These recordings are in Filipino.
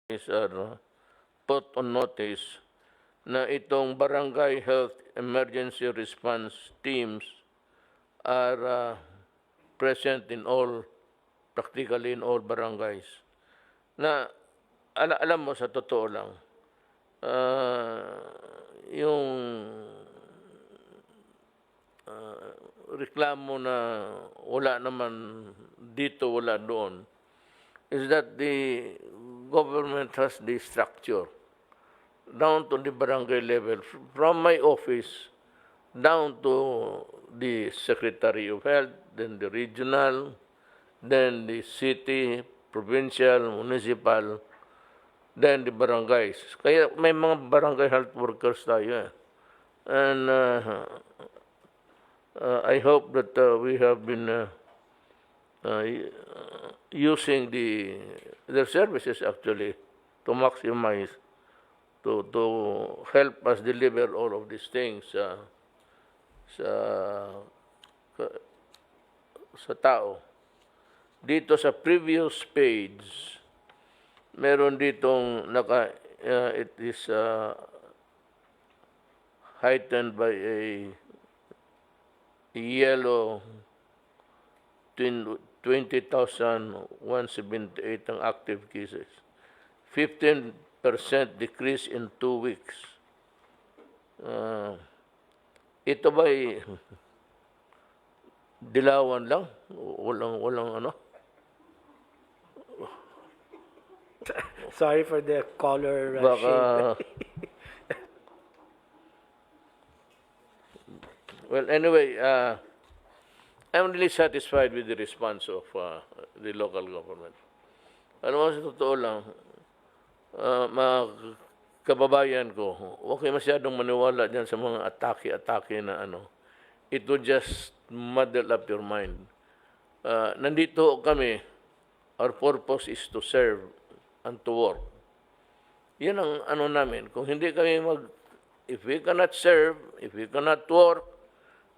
are put on notice na itong barangay health emergency response teams are present in all, practically in all barangays. Na alam mo, sa totoo lang, yung reklamo na wala naman dito, wala doon, is that the government has the structure down to the barangay level, from my office down to the Secretary of Health, then the regional, then the city, provincial, municipal, then the barangays. Kaya may mga barangay health workers tayo. And I hope that we have been using their services actually to maximize, to help us deliver all of these things sa tao. Dito sa previous page, meron ditong it is heightened by a yellow 20,178 ang active cases. 15% decrease in 2 weeks. Ito ba'y dilawan lang? Walang ano? Sorry for the color Baka, well, anyway, I'm really satisfied with the response of the local government. Ano mo, sa totoo lang, mga kababayan ko, huwag kayo masyadong maniwala dyan sa mga atake-atake na ano. It will just muddle up your mind. Nandito kami, our purpose is to serve and to work. Yan ang ano namin. Kung hindi kami if we cannot serve, if we cannot work,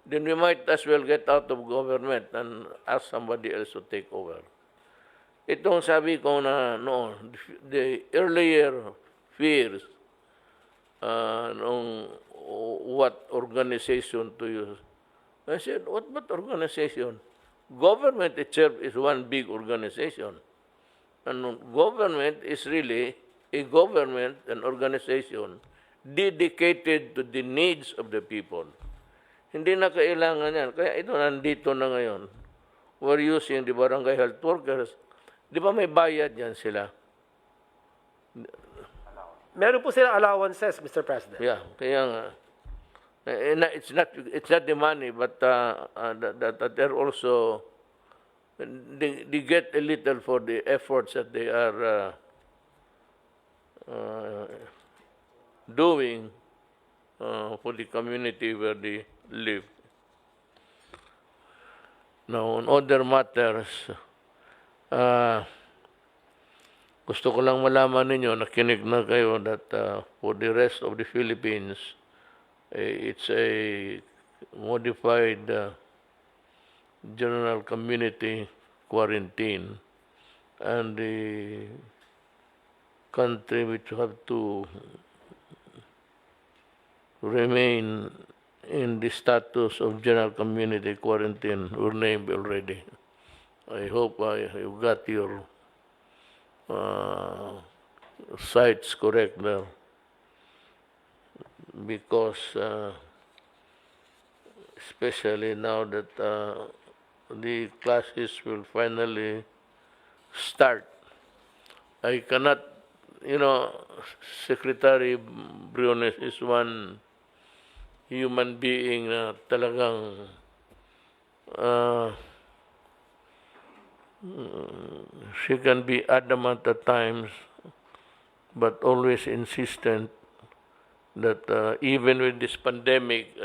then we might as well get out of government and ask somebody else to take over. Itong sabi ko na noon, the earlier fears, what organization to use. I said, what organization? Government itself is one big organization. And government is really a government, an organization, dedicated to the needs of the people. Hindi na kailangan yan. Kaya ito nandito na ngayon. We're using the barangay health workers. Di ba may bayad yan sila? Meron po silang allowances, Mr. President. Yeah, kaya nga. It's not the money, but that they're also, they get a little for the efforts that they are doing for the community where they live. Now, on other matters, gusto ko lang malaman ninyo, nakinig na kayo that for the rest of the Philippines, it's a modified general community quarantine, and the country which have to remain in the status of general community quarantine were named already. I hope you got your sites correct there, because especially now that the classes will finally start, I cannot, Secretary Briones is one human being na talagang she can be adamant at times, but always insistent that even with this pandemic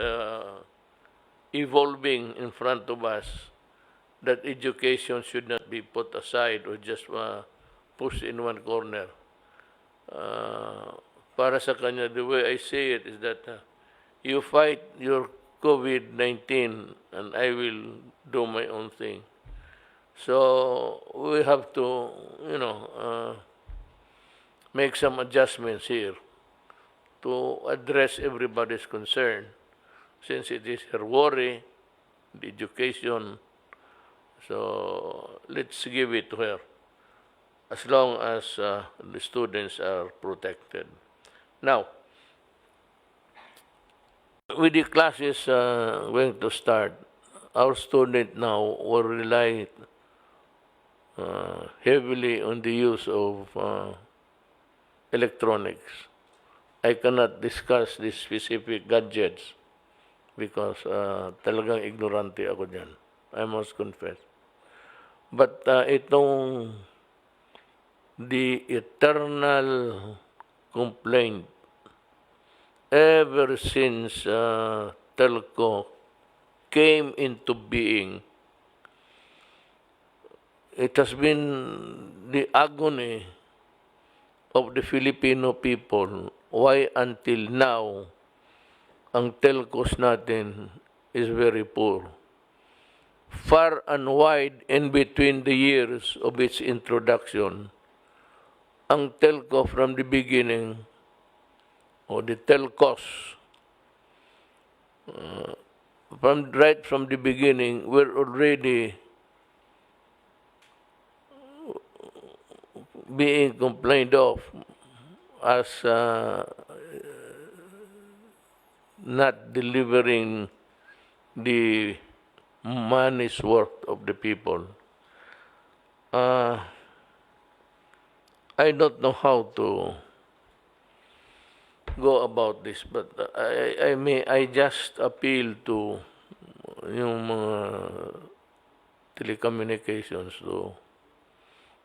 evolving in front of us, that education should not be put aside or just pushed in one corner. Para sa kanya, the way I say it is that you fight your COVID-19 and I will do my own thing. So we have to, make some adjustments here to address everybody's concern, since it is her worry, the education. So let's give it to her, as long as the students are protected. Now, with the classes going to start, our student now will rely heavily on the use of electronics. I cannot discuss the specific gadgets because talagang ignorante ako dyan. I must confess. But itong the eternal complaint ever since telco came into being, it has been the agony of the Filipino people. Why until now, ang telcos natin is very poor. Far and wide in between the years of its introduction, ang telco from the beginning, or the telcos, right from the beginning, were already being complained of as not delivering the money's worth of the people. I don't know how to go about this, but I just appeal to yung mga telecommunications to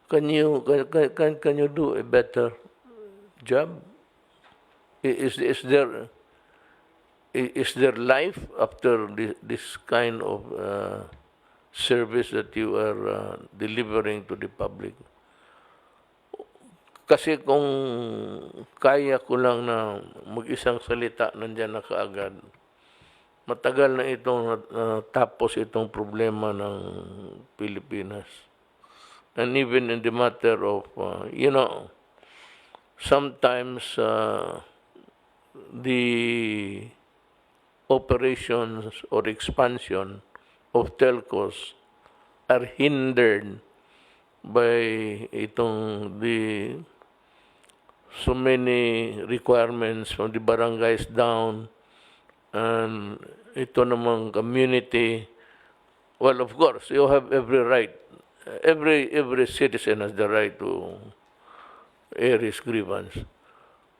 can you do a better job? Is there life after this kind of service that you are delivering to the public? Kasi kung kaya ko lang na mag-isang salita nandiyan na kaagad, matagal na itong tapos itong problema ng Pilipinas. And even in the matter of, sometimes the operations or expansion of telcos are hindered by so many requirements from the barangays down, and ito namang community. Well, of course, you have every right. Every citizen has the right to air his grievance.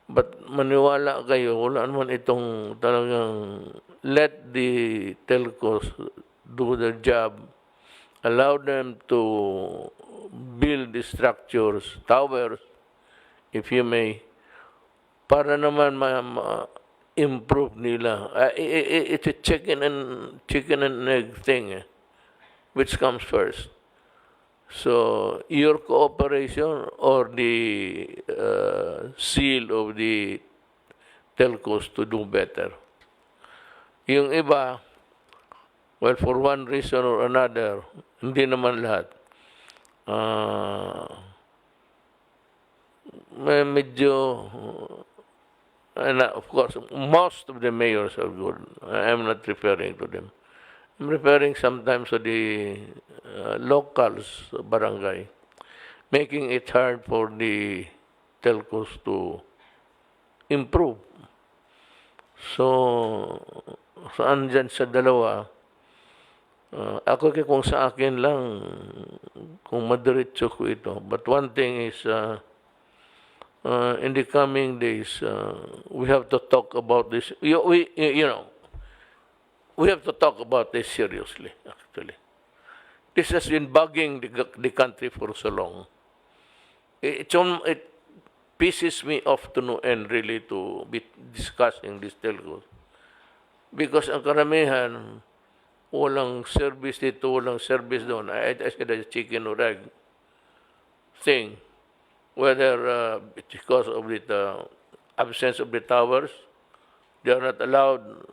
But maniwala kayo, wala naman itong talagang let the telcos do their job, allow them to build the structures, towers, if you may, para naman ma-improve nila. It's a chicken and egg thing, which comes first. So your cooperation or the seal of the telcos to do better. Yung iba, well, for one reason or another, hindi naman lahat. Medyo, and of course, most of the mayors are good. I'm not referring to them. I'm referring sometimes to the locals, barangay, making it hard for the telcos to improve. So andyan sa dalawa, ako kung sa akin lang, kung madiretso ko ito. But one thing is, in the coming days, we have to talk about this. We have to talk about this seriously, actually. This has been bugging the country for so long. It pisses me off to no end, really, to be discussing this telcos. Because ang karamihan, walang service dito, walang service doon. I said a chicken or egg thing. Whether because of the absence of the towers, they are not allowed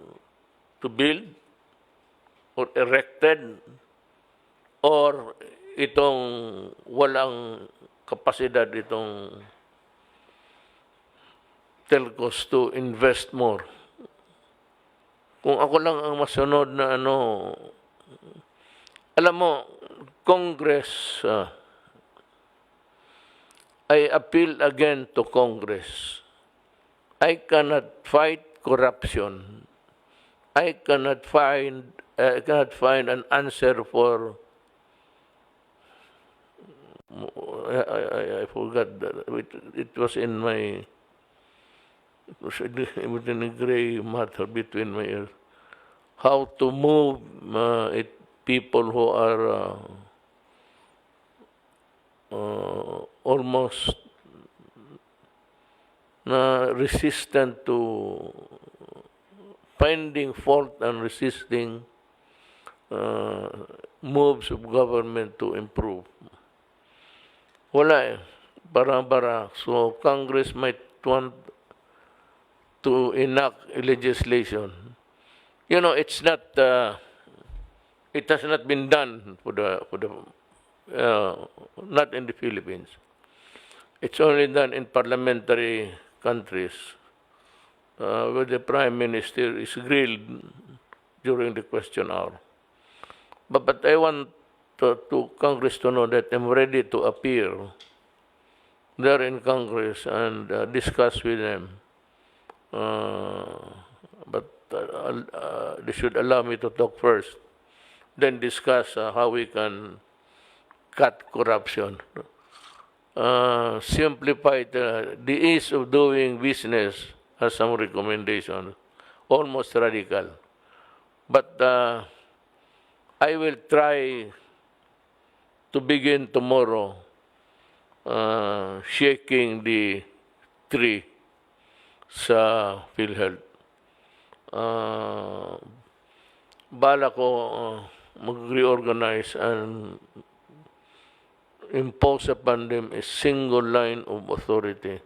to build or erected, or itong walang kapasidad itong telcos to invest more. Kung ako lang ang masunod na alam mo, Congress, I appeal again to Congress. I cannot fight corruption. I cannot find an answer for. I forgot that it was in my. It was within a gray matter between my ears. How to move people who are almost resistant to finding fault and resisting moves of government to improve. Wala eh. Bara-bara. So Congress might want to enact legislation. You know, it's not. It has not been done not in the Philippines. It's only done in parliamentary countries, where the Prime Minister is grilled during the question hour. But I want to Congress to know that I'm ready to appear there in Congress and discuss with them. But they should allow me to talk first, then discuss how we can cut corruption, simplify the ease of doing business, has some recommendations, almost radical. But I will try to begin tomorrow shaking the tree sa PhilHealth. Bala ko mag-reorganize and impose upon them a single line of authority.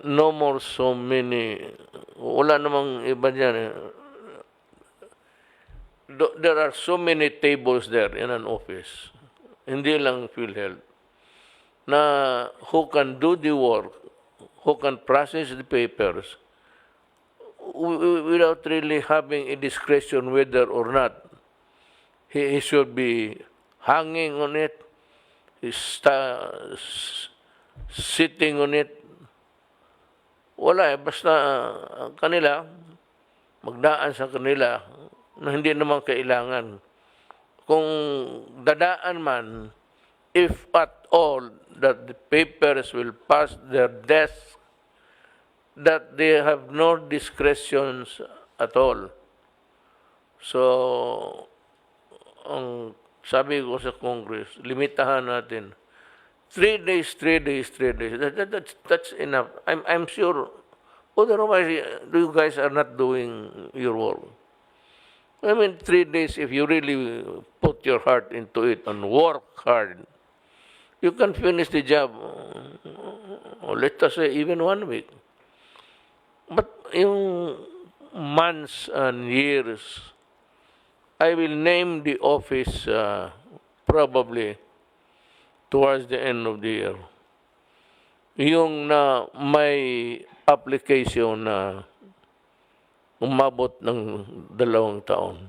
No more so many, wala namang iba dyan. There are so many tables there in an office, hindi lang PhilHealth, na who can do the work, who can process the papers, without really having a discretion whether or not he should be hanging on it, sitting on it. Wala eh, basta kanila, magdaan sa kanila na hindi naman kailangan. Kung dadaan man, if at all, that the papers will pass their desk, that they have no discretions at all. So, ang sabi ko sa Congress, limitahan natin. 3 days, 3 days, 3 days. That's enough. I'm sure. Otherwise, you guys are not doing your work. I mean, 3 days, if you really put your heart into it and work hard, you can finish the job, or let us say, even 1 week. But in months and years, I will name the office probably towards the end of the year. Yung na may application na umabot ng 2 taon,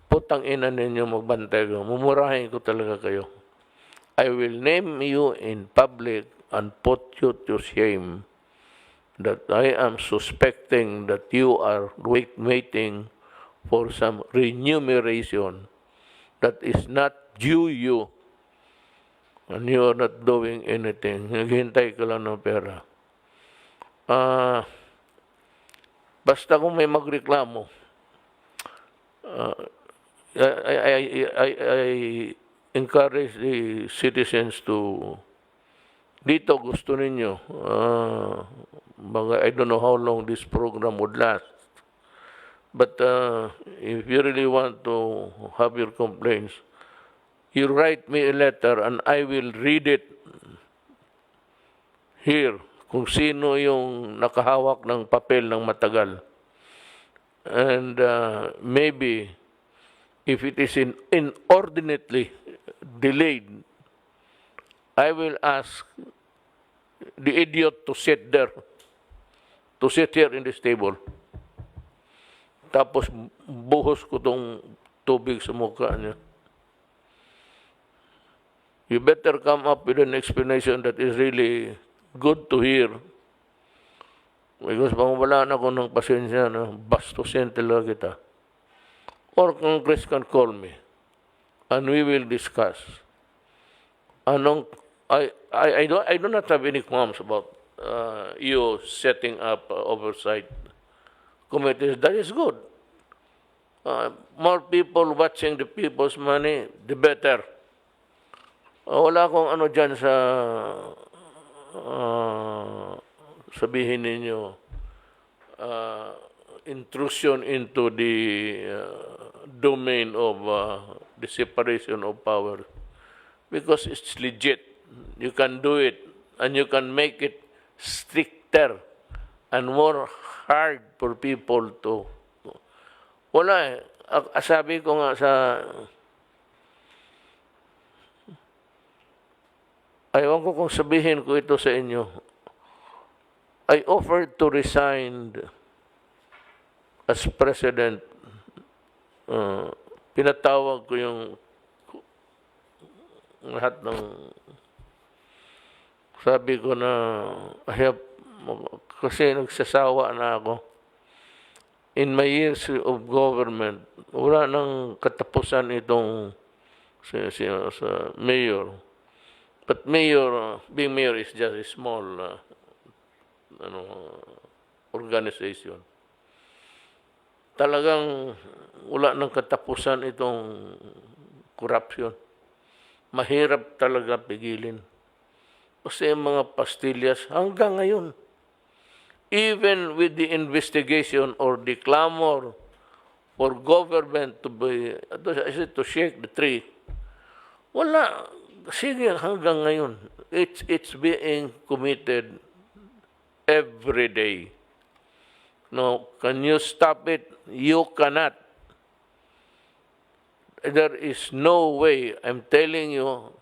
putang ina ninyo magbantay ko, mumurahin ko talaga kayo. I will name you in public and put you to shame that I am suspecting that you are waiting for some remuneration that is not due you, and you are not doing anything. Naghihintay ka lang ng pera. Basta kung may magreklamo, I encourage the citizens to, dito gusto ninyo, I don't know how long this program would last, but if you really want to have your complaints, you write me a letter and I will read it here kung sino yung nakahawak ng papel ng matagal. And maybe if it is inordinately delayed, I will ask the idiot to sit there to sit here in this table. Tapos buhos ko tong tubig sa mukha niya. You better come up with an explanation that is really good to hear. Because pang wala na ako ng pasensya, no? Bastusin talaga kita. Or Congress can call me and we will discuss. I do not have any qualms about you setting up oversight committees. That is good. More people watching the people's money, the better. Wala akong ano dyan sa sabihin ninyo intrusion into the domain of the separation of power, because it's legit. You can do it and you can make it stricter and more hard for people to wala sabi ko nga sa ayaw ko kung sabihin ko ito sa inyo. I offered to resign as president. Pinatawag ko yung lahat ng sabi ko na kasi nagsasawa na ako. In my years of government, wala nang katapusan itong sa mayor. But being mayor is just a small organization. Talagang wala nang katapusan itong corruption. Mahirap talaga pigilin. Kasi mga pastillas hanggang ngayon, even with the investigation or the clamor for government to shake the tree, wala. Sige, hanggang ngayon, it's being committed every day. No, can you stop it? You cannot. There is no way. I'm telling you,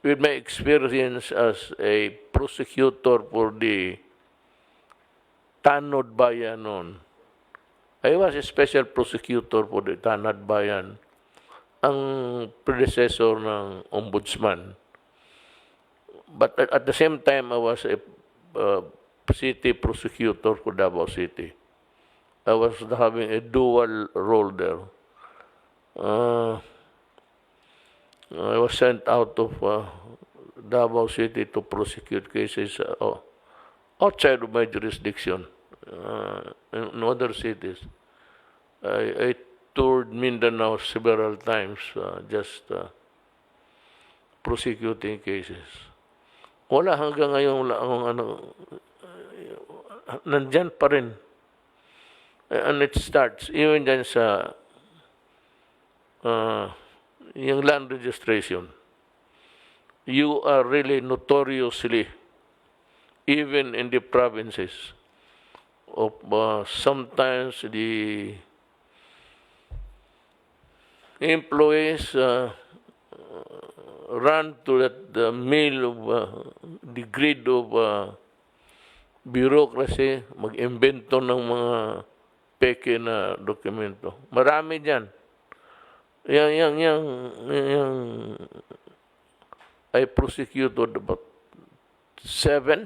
with my experience as a prosecutor for the Tanod Bayan noon, I was a special prosecutor for the Tanod Bayan, ang predecessor ng ombudsman. But at the same time, I was a city prosecutor for Davao City. I was having a dual role there. I was sent out of Davao City to prosecute cases outside of my jurisdiction in other cities. I toured Mindanao several times just prosecuting cases. Wala hanggang ngayon, wala akong nandyan pa rin. And it starts, even dyan sa yung land registration. You are really notoriously, even in the provinces, of sometimes the employees run to the mill of the grid of bureaucracy, mag-invento ng mga peke na dokumento. Marami dyan. I prosecuted about 7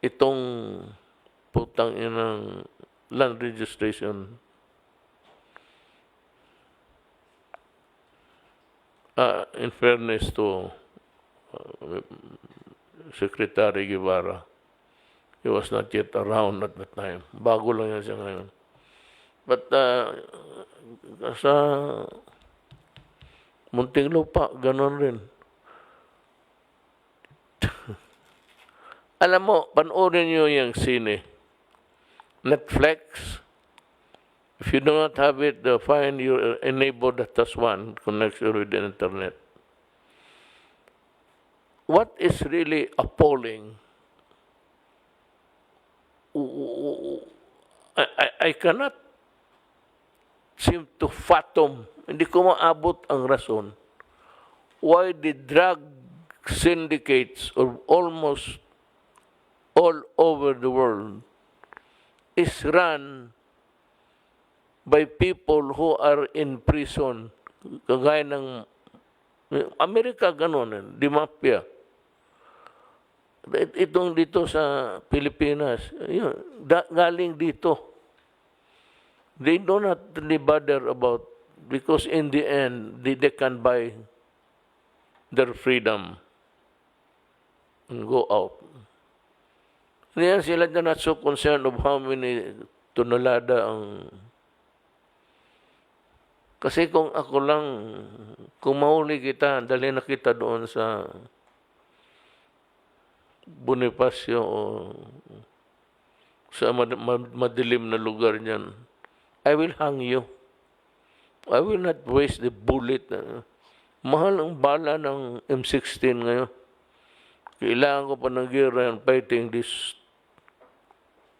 itong putang inang land registration. In fairness to Secretary Guevara, he was not yet around at the time. Bago lang yan siya ngayon. But sa Muntinlupa, ganon rin. Alam mo, panoorin nyo yung sine. Netflix. If you do not have it, find your neighbor that has one connection with the internet. What is really appalling, I cannot seem to fathom, hindi ko maabot ang rason, why the drug syndicates of almost all over the world is run by people who are in prison. Kagaya ng Amerika, ganun, di mafia. Itong dito sa Pilipinas, yun, galing dito. They do not really bother about, because in the end, they can buy their freedom and go out. Ngayon sila na not so concerned of how many tonelada ang... Kasi kung ako lang, kung mahuli kita, dali na kita doon sa Bonifacio o sa madilim na lugar niyan, I will hang you. I will not waste the bullet. Mahal ang bala ng M16 ngayon. Kailangan ko pa ng gera and fighting this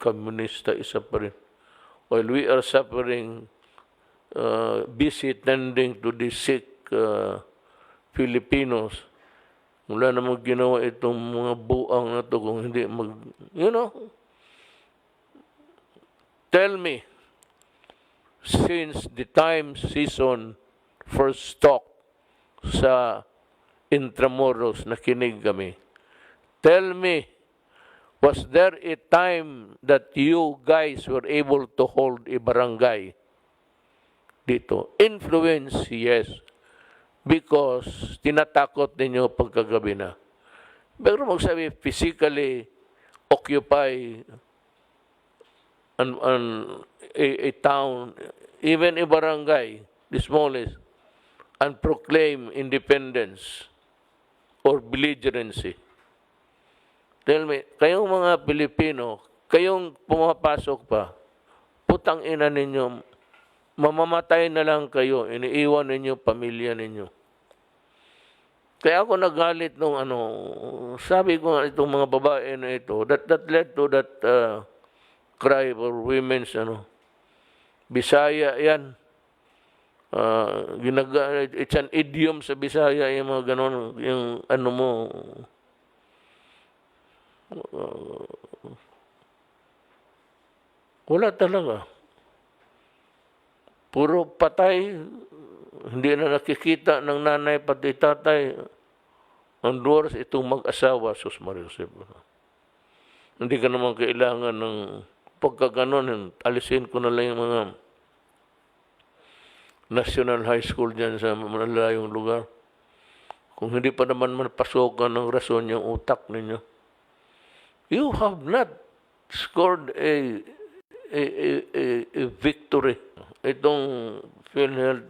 komunista, isa pa rin. While we are suffering, busy tending to the sick Filipinos, wala namang ginawa itong mga buang na to kung hindi tell me, since the time season first stock sa Intramuros, nakinig kami. Tell me, was there a time that you guys were able to hold a barangay dito? Influence, yes. Because tinatakot ninyo pagkagabi na. Pero magsabi, physically occupy a town, even a barangay, the smallest, and proclaim independence or belligerency. Tell me, kayong mga Pilipino, kayong pumapasok pa, putang ina ninyo, mamamatay na lang kayo, iniiwan ninyo pamilya ninyo. Kaya ako nagalit nung sabi ko nga itong mga babae na ito, that led to that cry for women's Bisaya yan. It's an idiom sa Bisaya, yung mga ganon, yung wala talaga. Puro patay, hindi na nakikita ng nanay pati tatay. Ang doors itong mag-asawa, Sus Maria Josep. Hindi ka naman kailangan ng pagkaganon, alisin ko na lang yung mga national high school dyan sa malalayong lugar. Kung hindi pa naman pasokan ng rason yung utak ninyo. You have not scored a victory. Itong PhilHealth,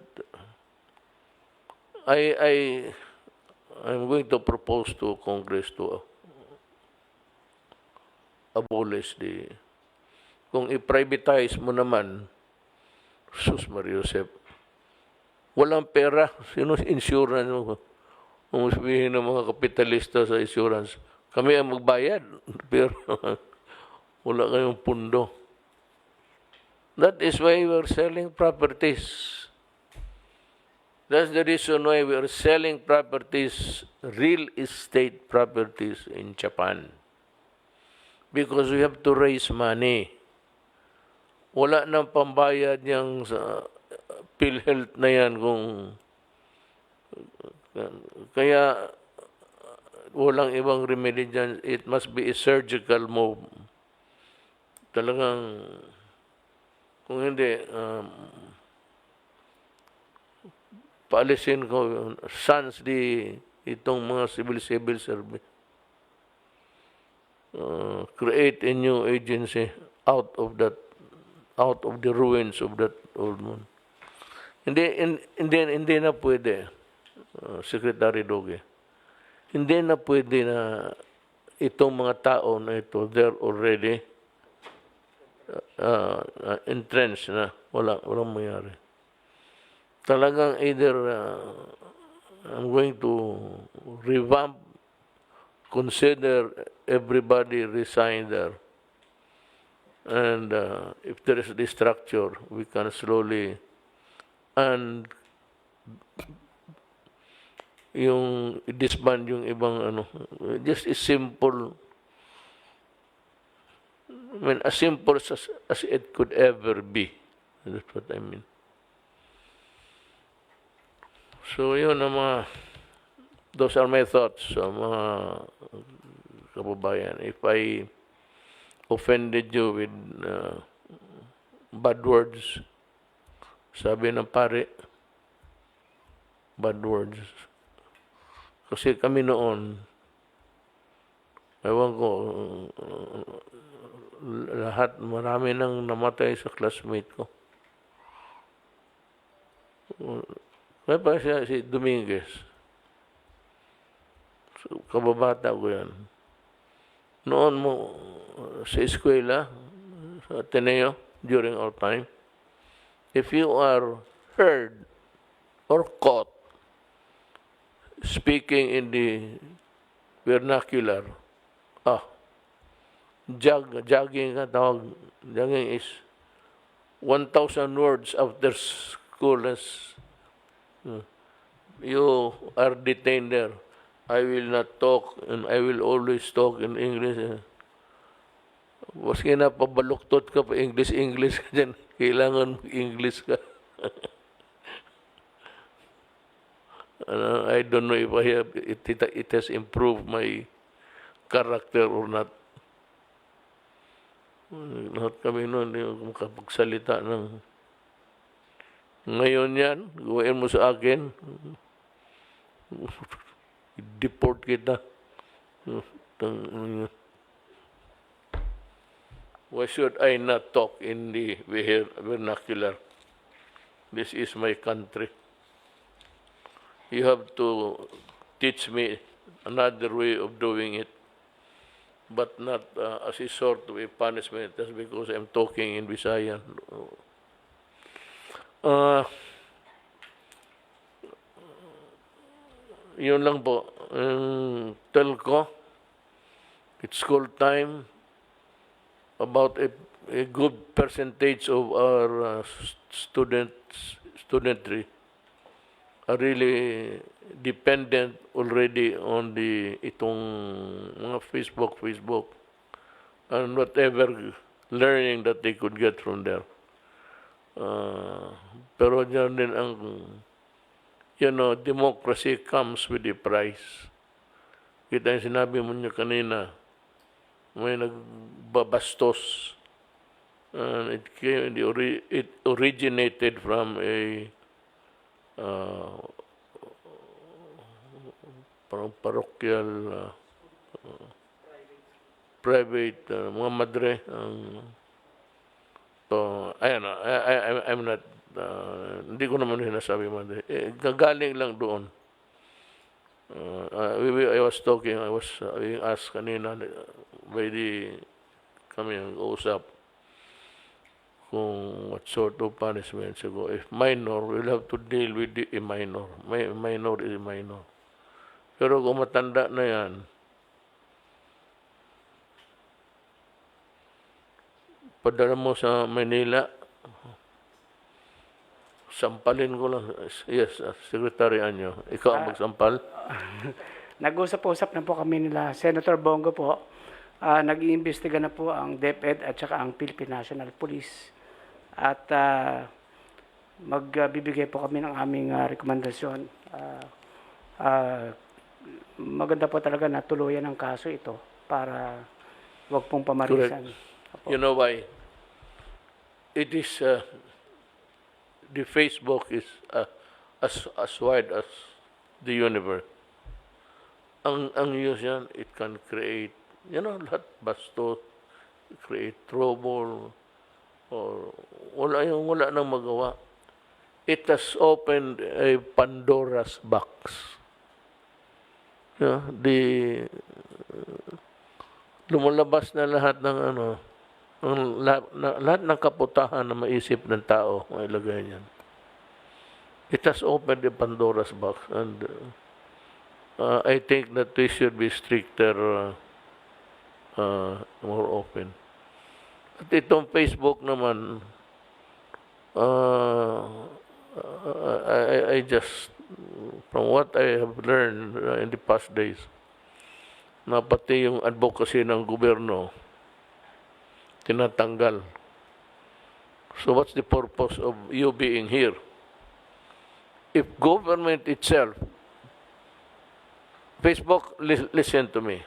I'm going to propose to Congress to abolish kung i-privatize mo naman, Sus Maria Josep, walang pera, sino insurance mo? Kung sabihin ng mga kapitalista sa insurance, kami ang magbayad, pero wala kayong pundo. That is why we are selling properties. That's the reason why we are selling properties, real estate properties in Japan. Because we have to raise money. Wala nang pambayad niyang sa PhilHealth na yan kaya walang ibang remedy dyan. It must be a surgical move. Talagang kung hindi, paalisin ko sans itong mga civil service. Create a new agency out of the ruins of that old one. Hindi na pwede, Secretary Doge. Hindi na pwede na itong mga tao na ito, they're already entrenched na. Walang mayari. Talagang either I'm going to revamp, consider everybody resign there. And if there is this structure, we can slowly, and yung disband yung ibang just a simple I mean, as simple as it could ever be. That's what I mean. So yun ang those are my thoughts sa mga kababayan. If I offended you with bad words, sabi ng pare, bad words. Kasi kami noon, ewan ko, marami nang namatay sa classmate ko. Kaya pa siya, si Dominguez. So, kababata ko yan. Noon mo, sa eskwela, sa Ateneo, during our time, if you are heard or caught speaking in the vernacular, jogging ka tawag. Jogging is 1,000 words after school. You are detained there. I will not talk and I will always talk in English. Maski na pabaluktot ka pa English ka dyan, kailangan English ka. I don't know if it has improved my character or not. Lahat kami noon, hindi makapagsalita ng ngayon yan, gawin mo sa akin, deport kita. Why should I not talk in the vernacular? This is my country. You have to teach me another way of doing it, but not as a sort of a punishment just because I'm talking in Visayan. Yun lang po. Telco, it's school time. About a good percentage of our studentry are really dependent already on itong mga Facebook, and whatever learning that they could get from there. Pero dyan din ang, democracy comes with a price. Kita yung sinabi mo niya kanina, may nagbabastos. And it originated from a parang parochial private mga madre I'm not hindi ko naman sinasabi madre, gagaling lang doon. I was being asked kanina by kami ang usap kung what sort of punishment. So, if minor, we'll have to deal with a minor. Minor is a minor. Pero kung matanda na yan, padala mo sa Manila, sampalin ko lang. Yes, Secretary Anyo. Ikaw ang magsampal? Nag-usap-usap na po kami nila. Senator Bongo po, nag-iimbestiga na po ang DepEd at saka ang Philippine National Police. At magbibigay po kami ng aming rekomendasyon. Maganda po talaga na tuluyan ang kaso ito para wag pong pamarisan. You know why? It is, the Facebook is as wide as the universe. Ang use yan, it can create, lahat bastos, create trouble, or wala nang magawa. It has opened a Pandora's box. Lumalabas na lahat ng lahat ng kaputahan na maisip ng tao, may ilagay niyan. It has opened a Pandora's box, and I think that we should be stricter, more open. At itong Facebook naman, I just, from what I have learned in the past days, na pati yung advocacy ng gobyerno, tinatanggal. So what's the purpose of you being here? If government itself, Facebook, listen to me.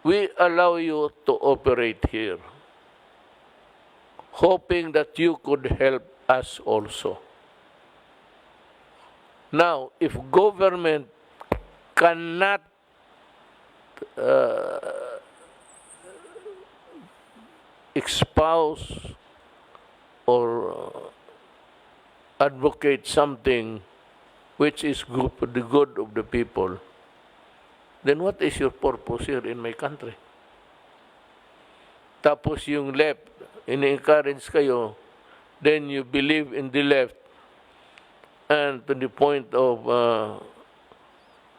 We allow you to operate here, hoping that you could help us also. Now, if government cannot espouse or advocate something which is good for the good of the people, then what is your purpose here in my country? Tapos yung left, ini-encourage kayo, then you believe in the left, and to the point of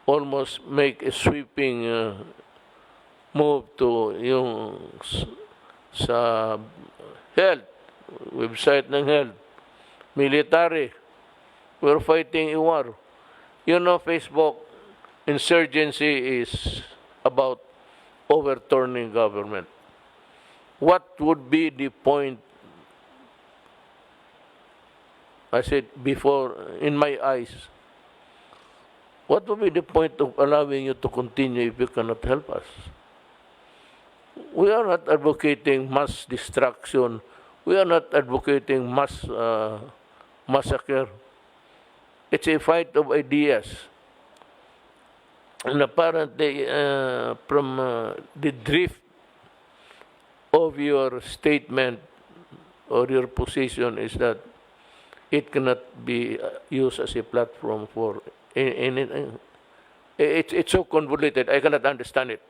almost make a sweeping move to yung sa health, website ng health, military, we're fighting a war. You know, Facebook, insurgency is about overturning government. What would be the point? I said before, in my eyes, what would be the point of allowing you to continue if you cannot help us? We are not advocating mass destruction. We are not advocating mass massacre. It's a fight of ideas. And apparently, from the drift of your statement or your position is that it cannot be used as a platform for anything. It's so convoluted, I cannot understand it.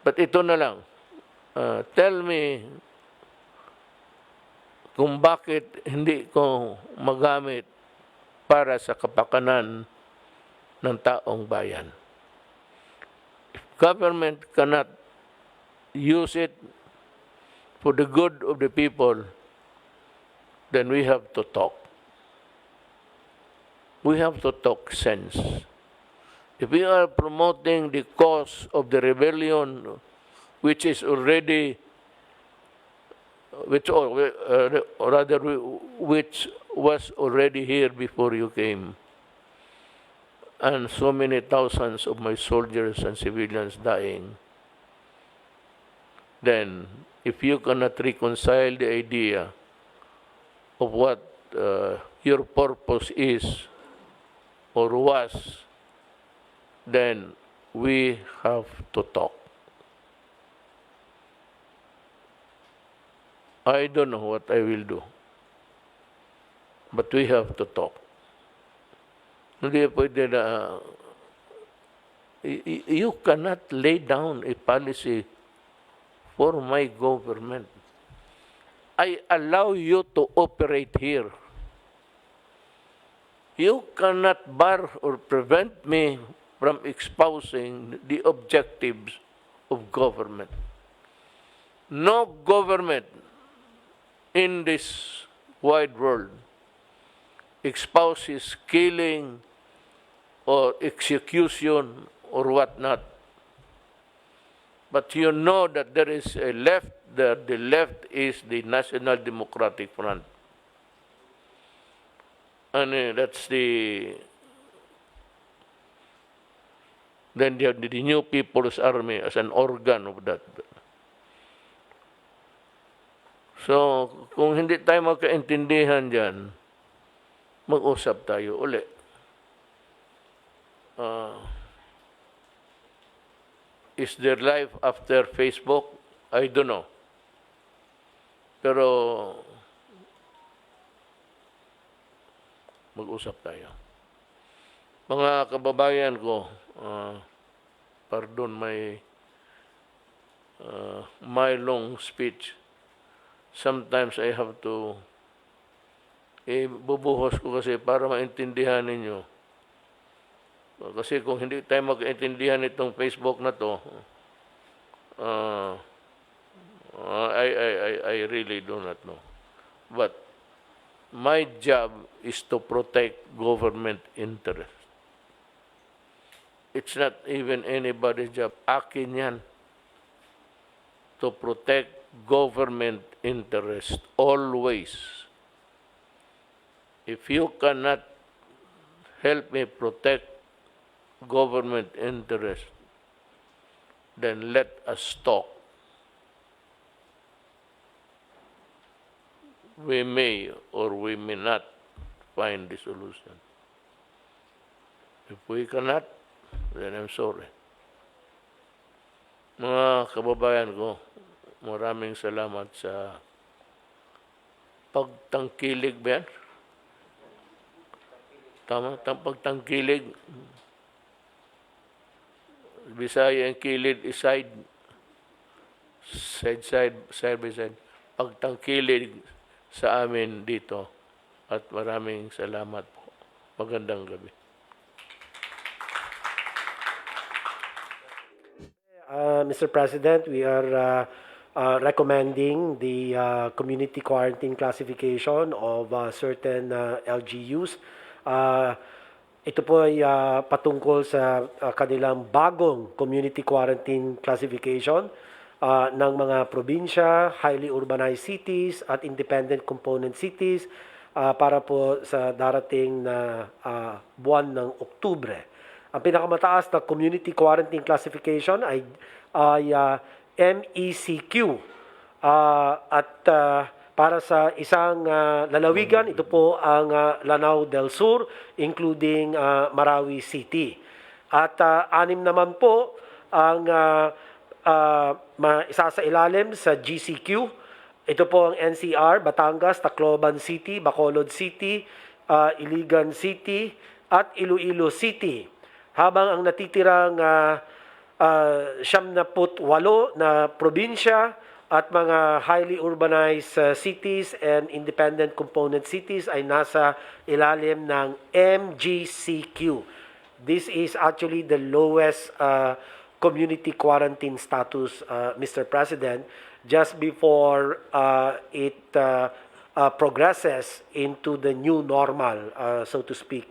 But ito na lang, tell me kung bakit hindi ko magamit para sa kapakanan ng taong bayan. If government cannot use it for the good of the people, then we have to talk. We have to talk sense. If we are promoting the cause of the rebellion, which is already, which was already here before you came, and so many thousands of my soldiers and civilians dying, then if you cannot reconcile the idea of what your purpose is or was, then we have to talk. I don't know what I will do, but we have to talk. Hindi pwede na, you cannot lay down a policy for my government. I allow you to operate here. You cannot bar or prevent me from espousing the objectives of government. No government in this wide world espouses killing or execution or whatnot. But you know that there is a left, that the left is the National Democratic Front. And that's the, then you have the New People's Army as an organ of that. So, kung hindi tayo magkaintindihan dyan, mag-usap tayo uli. Is there life after Facebook? I don't know. Pero, mag-usap tayo. Mga kababayan ko, pardon my long speech. Sometimes I have to bubuhos ko kasi para maintindihan ninyo. Kasi kung hindi tayo mag-intindihan itong Facebook na to, I really do not know. But my job is to protect government interest. It's not even anybody's job. Akin yan. To protect government interest always. If you cannot help me protect government interest, then let us talk. We may or we may not find the solution. If we cannot, then I'm sorry. Mga kababayan ko, maraming salamat sa pagtangkilig ba yan? Tama? Pagtangkilig. Bisaya ang kilid is side by side. Pagtangkilig sa amin dito. At maraming salamat po. Magandang gabi. Mr. President, we are recommending the community quarantine classification of certain LGUs. Ito po ay patungkol sa kanilang bagong community quarantine classification ng mga probinsya, highly urbanized cities at independent component cities para po sa darating na buwan ng Oktubre. Ang pinakamataas na community quarantine classification ay MECQ. At para sa isang lalawigan, ito po ang Lanao del Sur, including Marawi City. At anim naman po ang isasailalim sa GCQ. Ito po ang NCR, Batangas, Tacloban City, Bacolod City, Iligan City, at Iloilo City. Habang ang natitirang 78 na probinsya at mga highly urbanized cities and independent component cities ay nasa ilalim ng MGCQ. This is actually the lowest community quarantine status, Mr. President, just before it progresses into the new normal, so to speak.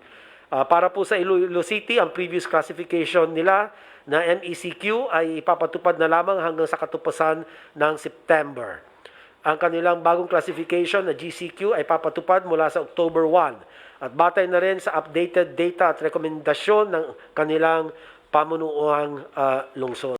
Para po sa Iloilo City, ang previous classification nila na MECQ ay ipapatupad na lamang hanggang sa katupasan ng September. Ang kanilang bagong classification na GCQ ay papatupad mula sa October 1 at batay na rin sa updated data at rekomendasyon ng kanilang pamunuang lungsod.